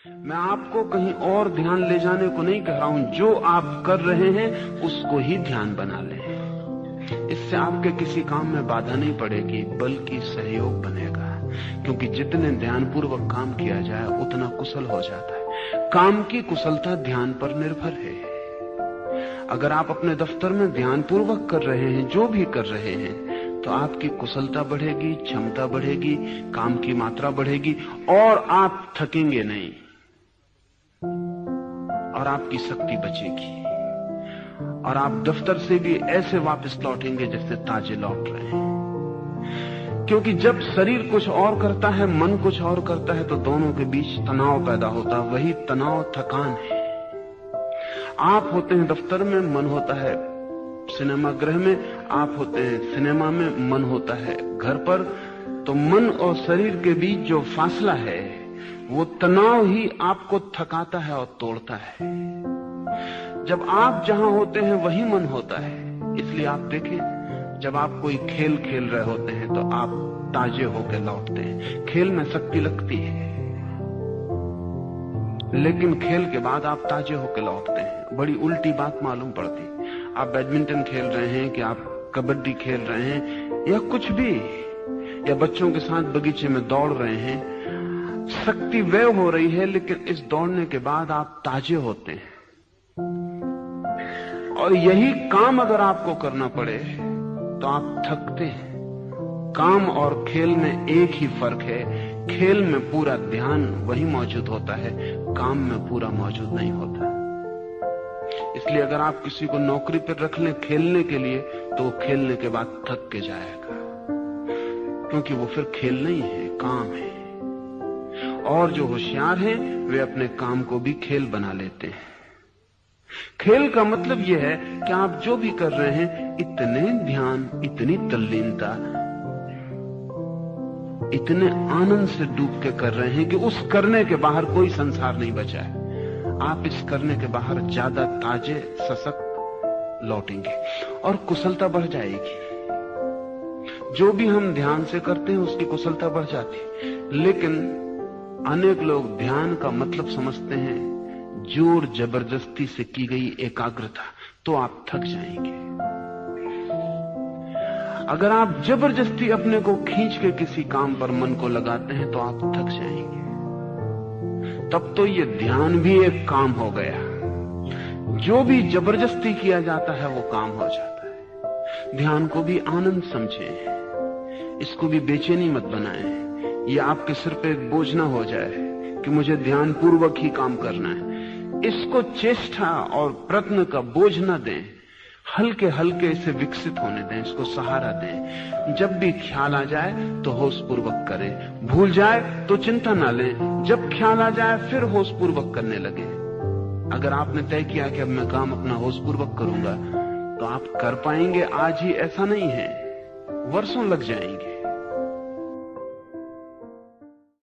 मैं आपको कहीं और ध्यान ले जाने को नहीं कह रहा हूं, जो आप कर रहे हैं उसको ही ध्यान बना लें। इससे आपके किसी काम में बाधा नहीं पड़ेगी, बल्कि सहयोग बनेगा। क्योंकि जितने ध्यानपूर्वक काम किया जाए उतना कुशल हो जाता है। काम की कुशलता ध्यान पर निर्भर है। अगर आप अपने दफ्तर में ध्यानपूर्वक कर रहे हैं, जो भी कर रहे हैं, तो आपकी कुशलता बढ़ेगी, क्षमता बढ़ेगी, काम की मात्रा बढ़ेगी और आप थकेंगे नहीं और आपकी शक्ति बचेगी और आप दफ्तर से भी ऐसे वापस लौटेंगे जैसे ताजे लौट रहे हैं। क्योंकि जब शरीर कुछ और करता है, मन कुछ और करता है, तो दोनों के बीच तनाव पैदा होता है। वही तनाव थकान है। आप होते हैं दफ्तर में, मन होता है सिनेमा गृह में, आप होते हैं सिनेमा में, मन होता है घर पर। तो मन और शरीर के बीच जो फासला है, वो तनाव ही आपको थकाता है और तोड़ता है। जब आप जहां होते हैं वही मन होता है। इसलिए आप देखें, जब आप कोई खेल खेल रहे होते हैं तो आप ताजे होकर लौटते हैं। खेल में शक्ति लगती है, लेकिन खेल के बाद आप ताजे होकर लौटते हैं। बड़ी उल्टी बात मालूम पड़ती। आप बैडमिंटन खेल रहे हैं कि आप कबड्डी खेल रहे हैं या कुछ भी, या बच्चों के साथ बगीचे में दौड़ रहे हैं, शक्ति व्यय हो रही है, लेकिन इस दौड़ने के बाद आप ताजे होते हैं। और यही काम अगर आपको करना पड़े तो आप थकते हैं। काम और खेल में एक ही फर्क है, खेल में पूरा ध्यान वही मौजूद होता है, काम में पूरा मौजूद नहीं होता। इसलिए अगर आप किसी को नौकरी पर रख लें खेलने के लिए, तो खेलने के बाद थक के जाएगा, क्योंकि वो फिर खेल नहीं है, काम है। और जो होशियार हैं वे अपने काम को भी खेल बना लेते हैं। खेल का मतलब यह है कि आप जो भी कर रहे हैं, इतने ध्यान, इतनी तल्लीनता, इतने आनंद से डूब के कर रहे हैं कि उस करने के बाहर कोई संसार नहीं बचा है। आप इस करने के बाहर ज्यादा ताजे, सशक्त लौटेंगे और कुशलता बढ़ जाएगी। जो भी हम ध्यान से करते हैं उसकी कुशलता बढ़ जाती है। लेकिन अनेक लोग ध्यान का मतलब समझते हैं जोर जबरदस्ती से की गई एकाग्रता, तो आप थक जाएंगे। अगर आप जबरदस्ती अपने को खींच के किसी काम पर मन को लगाते हैं तो आप थक जाएंगे। तब तो ये ध्यान भी एक काम हो गया। जो भी जबरदस्ती किया जाता है वो काम हो जाता है। ध्यान को भी आनंद समझें, इसको भी बेचैनी मत बनाएं। ये आपके सिर पे एक बोझ ना हो जाए कि मुझे ध्यान पूर्वक ही काम करना है। इसको चेष्टा और प्रयत्न का बोझ न दें, हल्के हल्के इसे विकसित होने दें, इसको सहारा दें। जब भी ख्याल आ जाए तो होश पूर्वक करें, भूल जाए तो चिंता ना लें। जब ख्याल आ जाए फिर होश पूर्वक करने लगे। अगर आपने तय किया कि अब मैं काम अपना होश पूर्वक करूंगा, तो आप कर पाएंगे आज ही, ऐसा नहीं है, वर्षों लग जाएंगे।